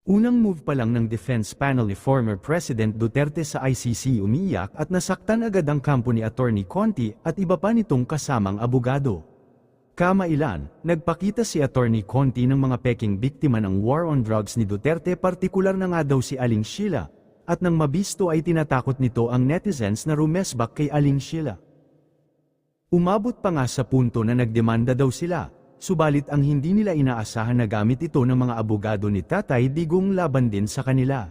Unang move pa lang ng defense panel ni former President Duterte sa ICC umiyak at nasaktan agad ang kampo ni Attorney Conti at iba pa nitong kasamang abogado. Kamailan, nagpakita si Attorney Conti ng mga peking biktima ng war on drugs ni Duterte, partikular na nga daw si Aling Sheila, at nang mabisto ay tinatakot nito ang netizens na rumesbak kay Aling Sheila. Umabot pa nga sa punto na nagdemanda daw sila. Subalit ang hindi nila inaasahan na gamit ito ng mga abogado ni Tatay Digong laban din sa kanila.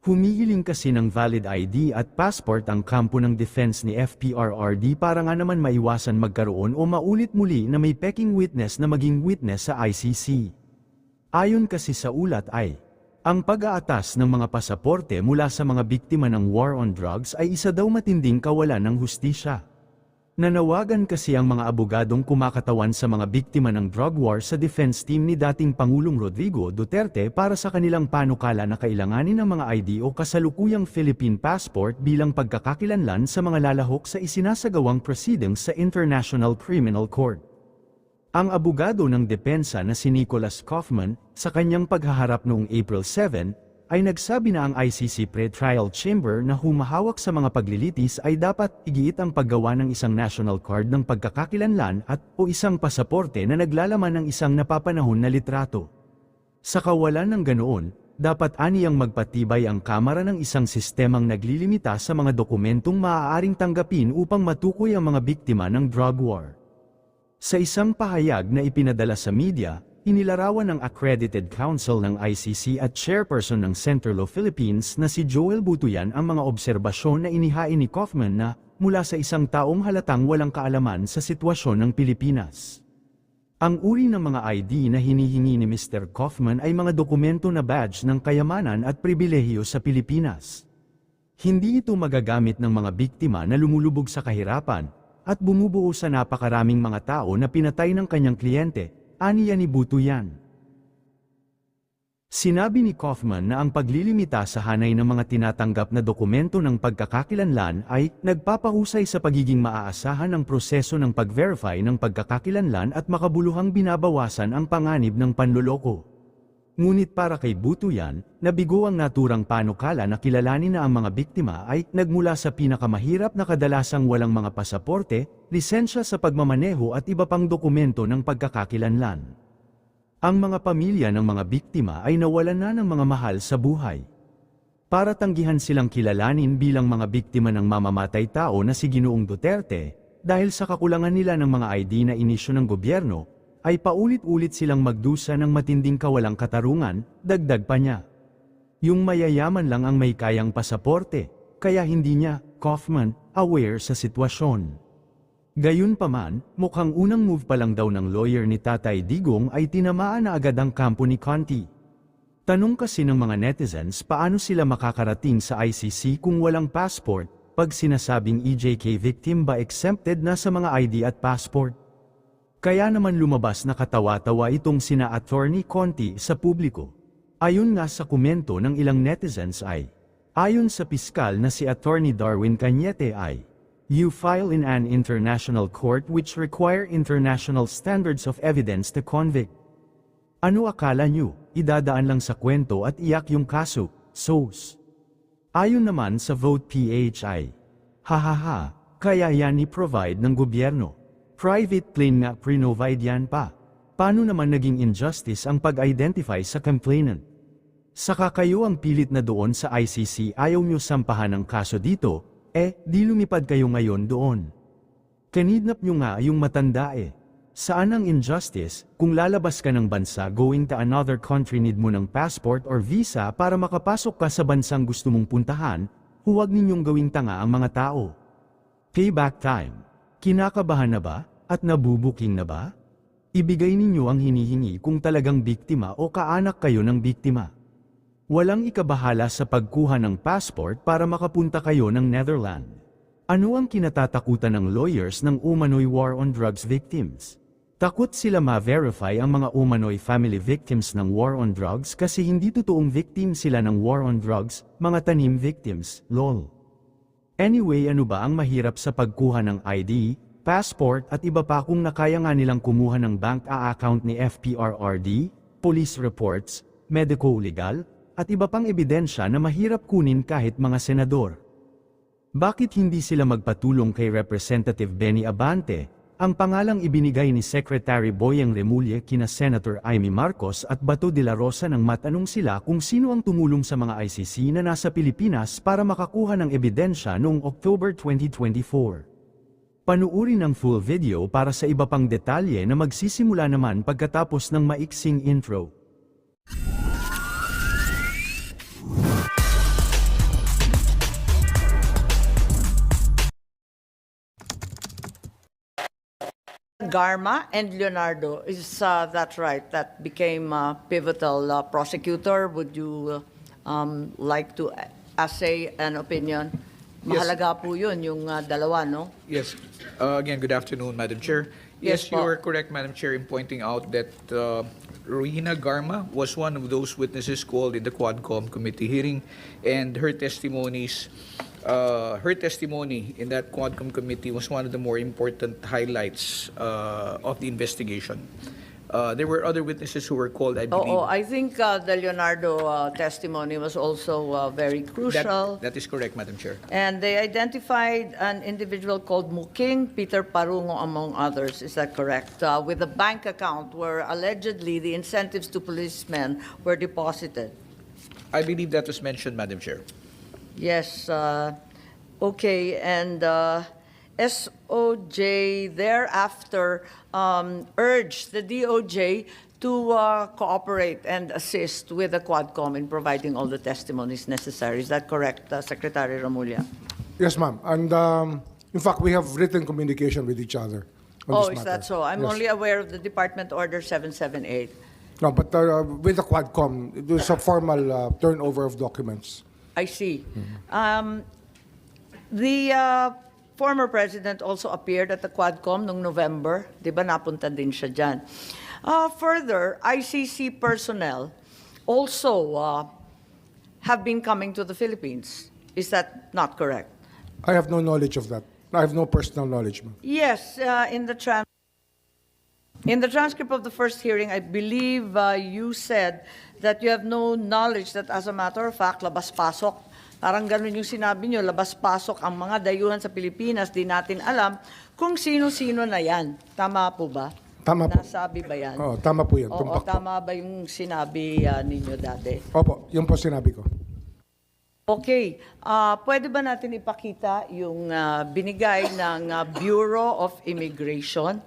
Humihiling kasi ng valid ID at passport ang kampo ng defense ni FPRRD para nga naman maiwasan magkaroon o maulit muli na may peking witness na maging witness sa ICC. Ayon kasi sa ulat ay, ang pag-aatas ng mga pasaporte mula sa mga biktima ng war on drugs ay isa daw matinding kawalan ng hustisya. Nanawagan kasi ang mga abogadong kumakatawan sa mga biktima ng drug war sa defense team ni dating Pangulong Rodrigo Duterte para sa kanilang panukala na kailanganin ng mga ID o kasalukuyang Philippine passport bilang pagkakakilanlan sa mga lalahok sa isinasagawang proceedings sa International Criminal Court. Ang abogado ng depensa na si Nicholas Kaufman, sa kanyang paghaharap noong April 7, ay nagsabi na ang ICC Pre-Trial Chamber na humahawak sa mga paglilitis ay dapat igiit ang paggawa ng isang national card ng pagkakakilanlan at o isang pasaporte na naglalaman ng isang napapanahon na litrato. Sa kawalan ng ganoon, dapat aniyang magpatibay ang Kamara ng isang sistemang naglilimita sa mga dokumentong maaaring tanggapin upang matukoy ang mga biktima ng drug war. Sa isang pahayag na ipinadala sa media, inilarawan ng Accredited Council ng ICC at chairperson ng Center Law Philippines na si Joel Butuyan ang mga obserbasyon na inihain ni Kaufman na mula sa isang taong halatang walang kaalaman sa sitwasyon ng Pilipinas. Ang uri ng mga ID na hinihingi ni Mr. Kaufman ay mga dokumento na badge ng kayamanan at pribilehiyo sa Pilipinas. Hindi ito magagamit ng mga biktima na lumulubog sa kahirapan at bumubuo sa napakaraming mga tao na pinatay ng kanyang kliyente, aniya ni Butuyan. Sinabi ni Kaufman na ang paglilimita sa hanay ng mga tinatanggap na dokumento ng pagkakakilanlan ay nagpapahusay sa pagiging maaasahan ng proseso ng pag-verify ng pagkakakilanlan at makabuluhang binabawasan ang panganib ng panloloko. Ngunit para kay Butuyan, nabigo ang naturang panukala na kilalanin na ang mga biktima ay nagmula sa pinakamahirap na kadalasang walang mga pasaporte, lisensya sa pagmamaneho at iba pang dokumento ng pagkakakilanlan. Ang mga pamilya ng mga biktima ay nawalan na ng mga mahal sa buhay. Para tanggihan silang kilalanin bilang mga biktima ng mamamatay tao na si Ginoong Duterte, dahil sa kakulangan nila ng mga ID na inisyu ng gobyerno, ay paulit-ulit silang magdusa ng matinding kawalang katarungan, dagdag pa niya. Yung mayayaman lang ang may kayang pasaporte, kaya hindi niya, Kaufman, aware sa sitwasyon. Gayunpaman, mukhang unang move pa lang daw ng lawyer ni Tatay Digong ay tinamaan na agad ang kampo ni Conti. Tanong kasi ng mga netizens paano sila makakarating sa ICC kung walang passport, pag sinasabing EJK victim ba exempted na sa mga ID at passport. Kaya naman lumabas na katawa-tawa itong sina Attorney Conti sa publiko. Ayon nga sa komento ng ilang netizens ay, ayon sa piskal na si Attorney Darwin Cañete ay, you file in an international court which require international standards of evidence to convict. Ano akala nyo, idadaan lang sa kwento at iyak yung kaso, sos. Ayon naman sa Vote PH ay, hahaha, kaya yan i-provide ng gobyerno. Private plane nga pre-provide yan pa. Paano naman naging injustice ang pag-identify sa complainant? Saka kayo ang pilit na doon sa ICC ayaw nyo sampahan ng kaso dito, di lumipad kayo ngayon doon. Kinidnap nyo nga yung matanda Saan ang injustice, kung lalabas ka ng bansa going to another country need mo ng passport or visa para makapasok ka sa bansang gusto mong puntahan, huwag ninyong gawing tanga ang mga tao. Payback time. Kinakabahan na ba? At nabubuking na ba? Ibigay ninyo ang hinihingi kung talagang biktima o kaanak kayo ng biktima. Walang ikabahala sa pagkuha ng passport para makapunta kayo ng Netherlands. Ano ang kinatatakutan ng lawyers ng umano'y war on drugs victims? Takot sila ma-verify ang mga umano'y family victims ng war on drugs kasi hindi totoong victim sila ng war on drugs, mga tanim victims, lol. Anyway, ano ba ang mahirap sa pagkuha ng ID, passport at iba pa kung nakaya nga nilang kumuha ng bank account ni FPRRD, police reports, medico-legal, at iba pang ebidensya na mahirap kunin kahit mga senador. Bakit hindi sila magpatulong kay Representative Benny Abante, ang pangalang ibinigay ni Secretary Boyeng Remulla kina Senator Amy Marcos at Bato de la Rosa nang matanong sila kung sino ang tumulong sa mga ICC na nasa Pilipinas para makakuha ng ebidensya noong October 2024. Panuuri ng full video para sa iba pang detalye na magsisimula naman pagkatapos ng maiksing intro. Garma and Leonardo, is that right? That became pivotal prosecutor. Would you like to assay an opinion? Yes. Mahalaga po yun, yung dalawa, no? Yes. Again, good afternoon, Madam Chair. Yes, Yes, you po. are correct, Madam Chair, in pointing out that Rowena Garma was one of those witnesses called in the Quadcom committee hearing, and her testimony in that Quadcom committee was one of the more important highlights of the investigation. There were other witnesses who were called, I believe. Oo, I think the Leonardo testimony was also very crucial. That is correct, Madam Chair. And they identified an individual called Muking Peter Parungo, among others. Is that correct? With a bank account where allegedly the incentives to policemen were deposited. I believe that was mentioned, Madam Chair. Yes. Okay. And SOJ thereafter urged the DOJ to cooperate and assist with the Quadcom in providing all the testimonies necessary. Is that correct, Secretary Remulla? Yes, ma'am. And in fact, we have written communication with each other on Oh, this is matter. that so? I'm Yes. only aware of the Department Order 778. No, but with the Quadcom, it was a formal turnover of documents. I see. The former president also appeared at the Quadcom noong November. Di ba napunta din siya dyan. Further, ICC personnel also have been coming to the Philippines. Is that not correct? I have no knowledge of that. I have no personal knowledge, ma'am. Yes, in the transcript of the first hearing, I believe you said that you have no knowledge that, as a matter of fact, labas-pasok. Parang ganun yung sinabi nyo, labas-pasok ang mga dayuhan sa Pilipinas, di natin alam kung sino-sino na yan. Tama po ba? Tama po. Nasabi ba yan? Oo, tama po yan. Oo, Tumpak po. tama ba yung sinabi ninyo dati? Opo, yun po sinabi ko. Okay. Pwede ba natin ipakita yung binigay ng Bureau of Immigration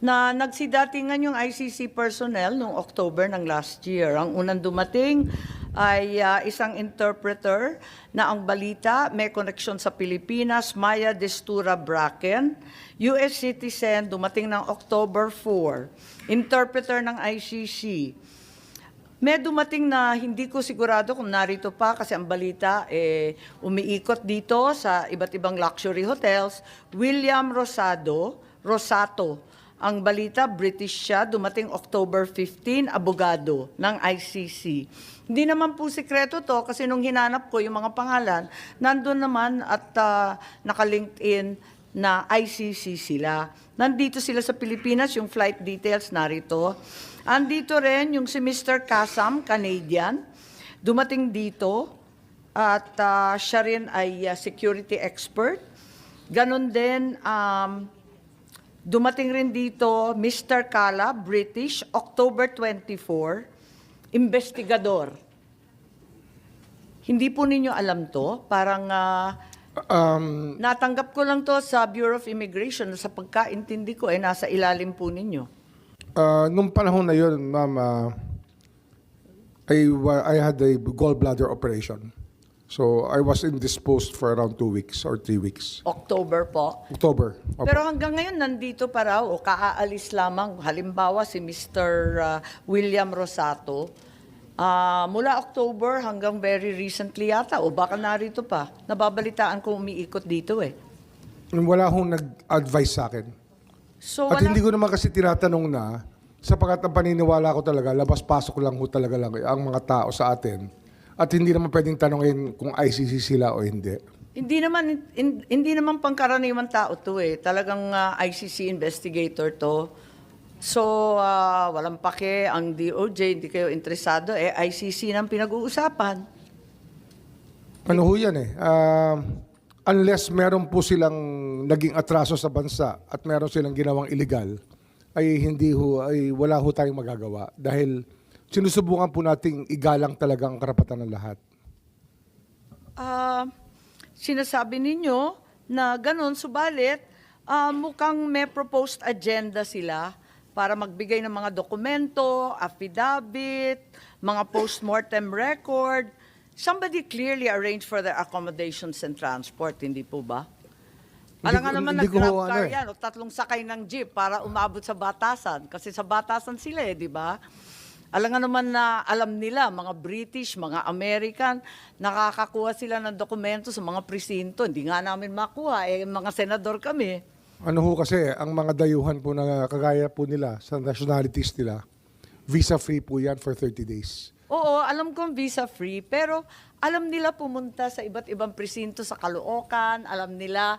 na nagsidatingan yung ICC personnel noong October ng last year. Ang unang dumating ay isang interpreter na ang balita may koneksyon sa Pilipinas, Maya Destura Bracken, US citizen, dumating ng October 4, interpreter ng ICC. May dumating na hindi ko sigurado kung narito pa kasi ang balita umiikot dito sa iba't ibang luxury hotels. William Rosato, ang balita, British siya, dumating October 15, abogado ng ICC. Hindi naman po sikreto to kasi nung hinanap ko yung mga pangalan, nandun naman at naka-LinkedIn na ICC sila. Nandito sila sa Pilipinas, yung flight details narito. Andito rin yung si Mr. Kasam, Canadian, dumating dito at siya rin ay security expert. Ganon din, dumating rin dito, Mr. Kala, British, October 24, investigador. Hindi po ninyo alam to, parang natanggap ko lang to sa Bureau of Immigration, sa pagkaintindi ko, nasa ilalim po ninyo. Nung panahon na yun, ma'am, I had a gallbladder operation. So I was indisposed for around 2 weeks or 3 weeks. October po. October. Opo. Pero hanggang ngayon, nandito pa raw, o kaaalis lamang, halimbawa si Mr. William Rosato, mula October hanggang very recently yata, o baka narito pa, nababalitaan ko umiikot dito eh. Wala hong nag-advise sa akin. So At wala, hindi ko naman kasi tinatanong na, sapagkat ang paniniwala ko talaga, labas-pasok lang ho talaga lang ang mga tao sa atin. At hindi naman pwedeng tanongin kung ICC sila o hindi. hindi naman pangkaraniwang tao to eh. Talagang ICC investigator to. So, walang pake ang DOJ, hindi kayo interesado, ICC nang pinag-uusapan. Ano ho yan eh. Unless meron po silang naging atraso sa bansa at meron silang ginawang illegal, ay wala ho tayong magagawa. Dahil sinusubukan po nating igalang talaga ang karapatan ng lahat. Sinasabi ninyo na ganun, subalit mukhang may proposed agenda sila para magbigay ng mga dokumento, affidavit, mga post-mortem record. Somebody clearly arranged for their accommodations and transport, hindi po ba? Alam nga naman hindi ko nag-grab ho, car ano eh. yan o 3 sakay ng jeep para umabot sa batasan. Kasi sa batasan sila di ba? Alam nga naman na alam nila, mga British, mga American, nakakakuha sila ng dokumento sa mga presinto. Hindi nga namin makuha, mga senador kami. Ano ho kasi, ang mga dayuhan po na kagaya po nila sa nationalities nila, visa-free po yan for 30 days. Oo, alam kong visa-free, pero alam nila pumunta sa iba't ibang presinto sa Caloocan, alam nila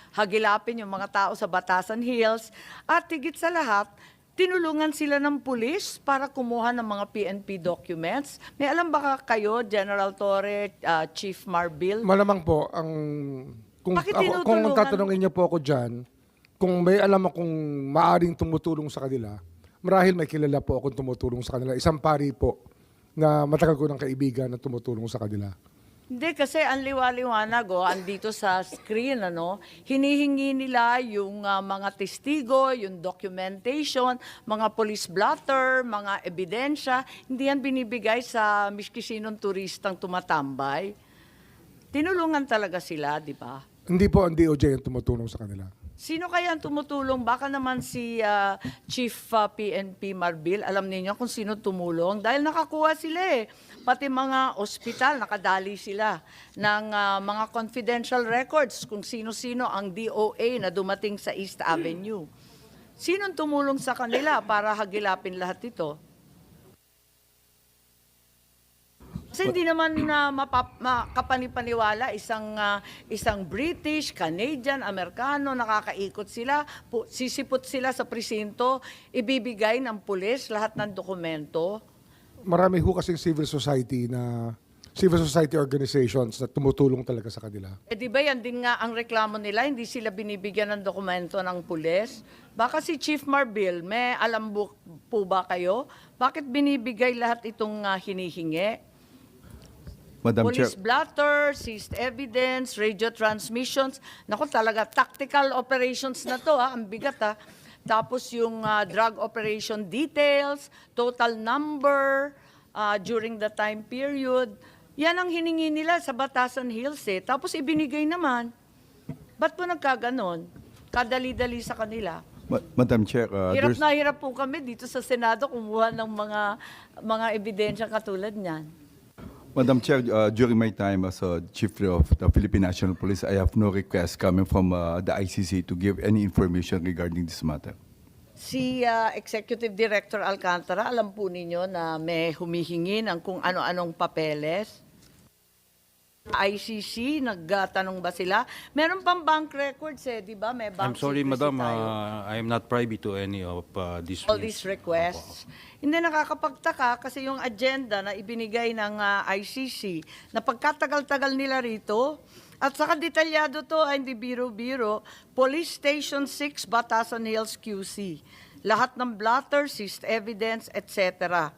hagilapin yung mga tao sa Batasan Hills, at higit sa lahat, tinulungan sila ng pulis para kumuha ng mga PNP documents. May alam ba kayo, General Torre, Chief Marbil? Malamang po, kung Bakit kung tinutulungan? tatanungin niyo po ako dyan, kung may alam akong maaring tumutulong sa kanila, marahil may kilala po akong tumutulong sa kanila. Isang pari po na matagal ko ng kaibigan na tumutulong sa kanila. Hindi, kasi ang liwa-liwanag, andito sa screen, hinihingi nila yung mga testigo, yung documentation, mga police blotter, mga ebidensya. Hindi yan binibigay sa miski sinong turistang tumatambay. Tinulungan talaga sila, di ba? Hindi po ang DOJ ang tumutulong sa kanila. Sino kaya ang tumutulong? Baka naman si Chief PNP Marbil, alam niyo kung sino tumulong. Dahil nakakuha sila Pati mga ospital, nakadali sila ng mga confidential records kung sino-sino ang DOA na dumating sa East Avenue. Sinong tumulong sa kanila para hagilapin lahat ito? Kasi hindi naman makapanipaniwala isang British, Canadian, Amerikano, nakakaikot sila, sisipot sila sa presinto, ibibigay ng pulis lahat ng dokumento. Marami ho kasing civil society organizations na tumutulong talaga sa kanila. Di ba yan din nga ang reklamo nila, hindi sila binibigyan ng dokumento ng pulis? Baka si Chief Marbil, may alam po ba kayo? Bakit binibigay lahat itong hinihingi? Madam Chair, Police blotter, seized evidence, radio transmissions. Naku, talaga, tactical operations na to, ang bigat Tapos yung drug operation details, total number during the time period. Yan ang hiningi nila sa Batasan Hills Tapos ibinigay naman. Ba't po nagkaganon? Kadali-dali sa kanila. Madam Chair, Hirap there's, na hirap po kami dito sa Senado kumuha ng mga ebidensya katulad niyan. Madam Chair, during my time as Chief of the Philippine National Police, I have no request coming from the ICC to give any information regarding this matter. Si Executive Director Alcantara, alam po ninyo na may humihingi ng kung ano-anong papeles? ICC, nagtanong ba sila? Meron pang bank records di ba? May bank I'm sorry, secrecy madam. tayo. I am not privy to any of these. All these requests. Hindi nakakapagtaka kasi yung agenda na ibinigay ng ICC na pagkatagal-tagal nila rito at saka detalyado to, hindi biro-biro, Police Station 6, Batasan Hills, QC. Lahat ng blotter, seized evidence, etc.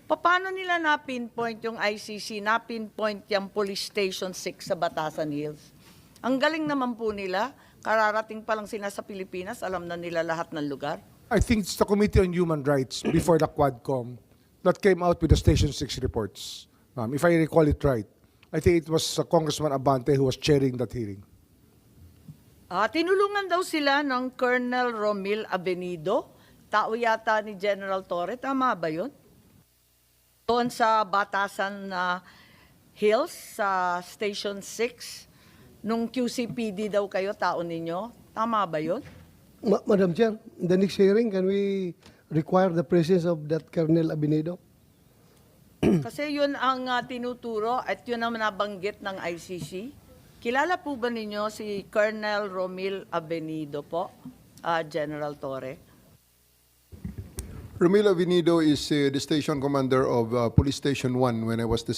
Paano nila na-pinpoint yung ICC, na-pinpoint yung Police Station 6 sa Batasan Hills? Ang galing naman po nila, kararating pa lang sila sa Pilipinas, alam na nila lahat ng lugar. I think it's the Committee on Human Rights before the Quadcom that came out with the Station 6 reports. If I recall it right, I think it was Congressman Abante who was chairing that hearing. Tinulungan daw sila ng Colonel Romil Avenido, tao yata ni General Torre, tama ba yun? Doon sa Batasan Hills, sa Station 6, nung QCPD daw kayo, tao ninyo, tama ba yun? Madam Chair, in the next hearing, can we require the presence of that Colonel Abinedo? Kasi yun ang tinuturo at yun ang nabanggit ng ICC. Kilala po ba ninyo si Colonel Romil Avenido po, General Torre? Romilo Vinido is the station commander of Police Station 1 when I was the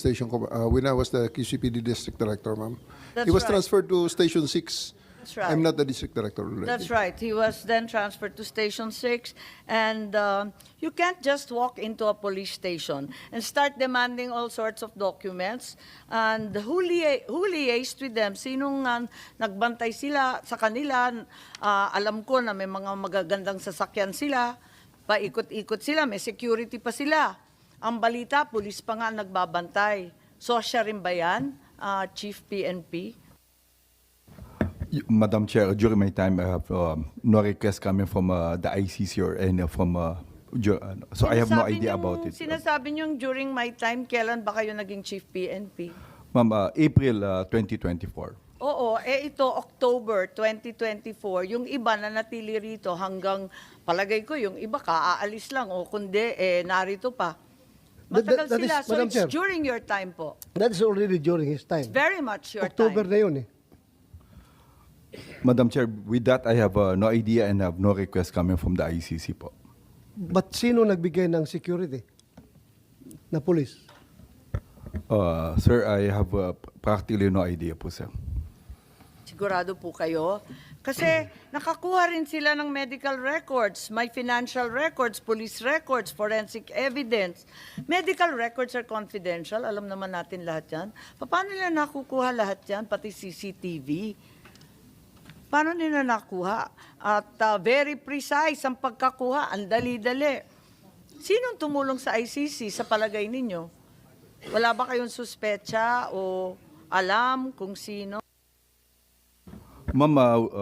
when I was the QCPD district director, ma'am. That's He was right. transferred to Station 6. That's right. I'm not the district director already. That's right. He was then transferred to Station 6. And you can't just walk into a police station and start demanding all sorts of documents. And who liaised with them? Sinong nagbantay sila sa kanila? Alam ko na may mga magagandang sasakyan sila. Paikot-ikot sila. May security pa sila. Ang balita, pulis pa nga nagbabantay. So siya rin ba yan, Chief PNP? Madam Chair, during my time, I have no request coming from the ICC or any from, so I have no idea about it. Sinasabi niyo during my time, kailan ba kayo naging Chief PNP? Ma'am, April 2024. Oo, ito October 2024, yung iba na natili rito hanggang palagay ko yung iba kaaalis lang o kundi narito pa. Matagal That sila. is, So Madam it's Chair. during your time po. That is already during his time. Very much your October time. na yun eh. Madam Chair, with that, I have no idea and have no request coming from the ICC po. But sino nagbigay ng security? Na police? Sir, I have practically no idea po, sir. Sigurado po kayo? Kasi nakakuha rin sila ng medical records, may financial records, police records, forensic evidence. Medical records are confidential, alam naman natin lahat yan. Paano nila nakukuha lahat yan, pati CCTV? Paano nila nakuha? At very precise ang pagkakuha, ang dali-dali. Sinong tumulong sa ICC sa palagay ninyo? Wala ba kayong suspecha o alam kung sino? Ma'am,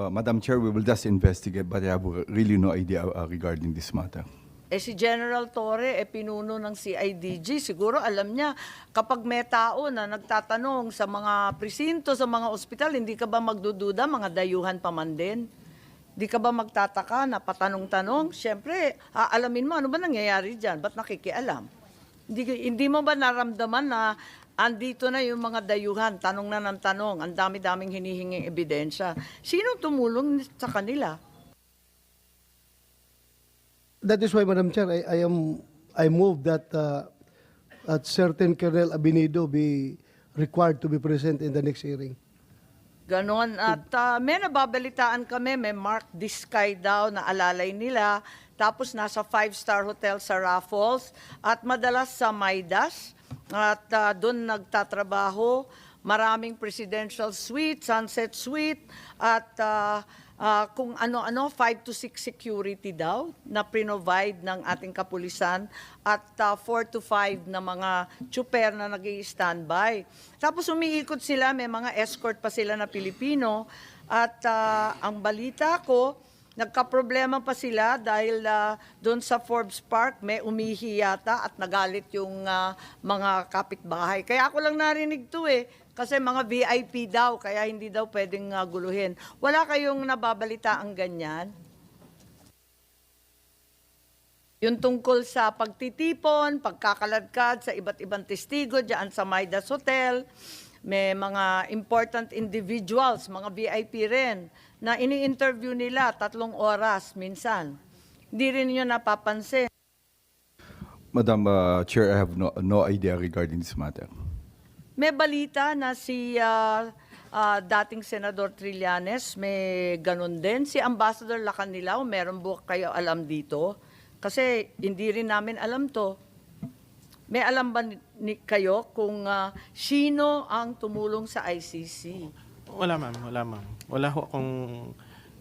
Madam Chair, we will just investigate, but I have really no idea regarding this matter. Si General Torre, pinuno ng CIDG. Siguro alam niya, kapag may tao na nagtatanong sa mga presinto, sa mga ospital, hindi ka ba magdududa, mga dayuhan pa man din? Hindi ka ba magtataka na patanong-tanong? Siyempre, aalamin mo, ano ba nangyayari dyan? Ba't nakikialam? Hindi mo ba naramdaman na andito na yung mga dayuhan, tanong na ng tanong, ang dami-daming hinihinging ebidensya. Sino tumulong sa kanila? That is why, Madam Chair, I move that at certain Colonel Abinido be required to be present in the next hearing. Ganon. At may nababalitaan kami, may Mark Diskay daw na alalay nila. Tapos nasa 5-star hotel sa Raffles at madalas sa Maidas. At doon nagtatrabaho. Maraming presidential suite, sunset suite. At kung ano-ano, 5 to 6 security daw na provide ng ating kapulisan at 4 to 5 na mga tsuper na nag-i-standby. Tapos umiikot sila, may mga escort pa sila na Pilipino at ang balita ko, nagkaproblema pa sila dahil doon sa Forbes Park may umihi yata at nagalit yung mga kapitbahay. Kaya ako lang narinig to kasi mga VIP daw, kaya hindi daw pwedeng guluhin. Wala kayong nababalita ang ganyan? Yung tungkol sa pagtitipon, pagkakaladkad sa iba't ibang testigo dyan sa Maidas Hotel, may mga important individuals, mga VIP rin, na ini-interview nila 3 oras minsan. Hindi rin nyo napapansin. Madam Chair, I have no idea regarding this matter. May balita na si dating Senador Trillanes, may ganun din. Si Ambassador Lacanilao, meron ba kayo alam dito? Kasi hindi rin namin alam to. May alam ba kayo kung sino ang tumulong sa ICC? Wala ma'am, wala ma'am. Wala ho akong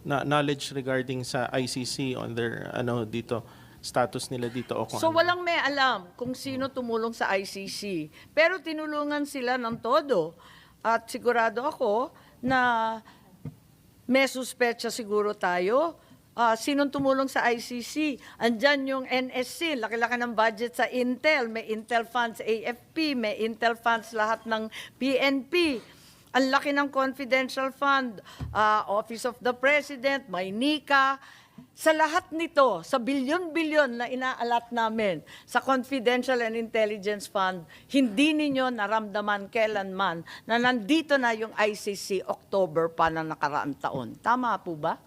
knowledge regarding sa ICC on their dito status nila dito o kung So ano. walang may alam kung sino tumulong sa ICC. Pero tinulungan sila ng todo. At sigurado ako na may suspecha siguro tayo. Sinong tumulong sa ICC? Andyan yung NSC, laki-laki ng budget sa Intel. May Intel funds AFP, may Intel funds lahat ng PNP. Ang laki ng confidential fund, Office of the President, may NICA. Sa lahat nito, sa bilyon-bilyon na inaalat namin sa Confidential and Intelligence Fund, hindi ninyo naramdaman kailanman na nandito na yung ICC October pa na nakaraang taon. Tama po ba?